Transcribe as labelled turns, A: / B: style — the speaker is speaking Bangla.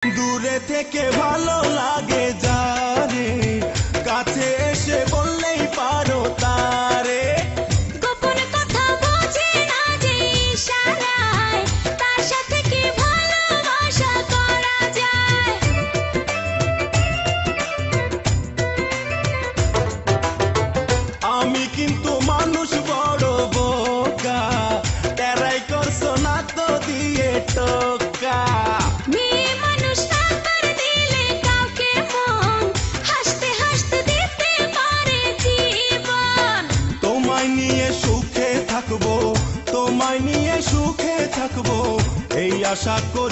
A: দূরে থেকে ভালো লাগে যারে, কাছে এসে বললেই পারো তারে।
B: গোপন কথা বোঝে না যে ইশারায়, তার সাথে কি ভালোবাসা করা যায়।
A: আমি কিন্তু মানুষ বড় বোকা, তেরাই করছো না তো দিয়ে টোকা।
B: মেয়ে মানুষ না করে দিলে কাউকে মন, হাসতে হাসতে দিতে পারে জীবন।
A: তোমায় নিয়ে সুখে থাকবো, তোমায় নিয়ে সুখে থাকবো, এই আশা করি।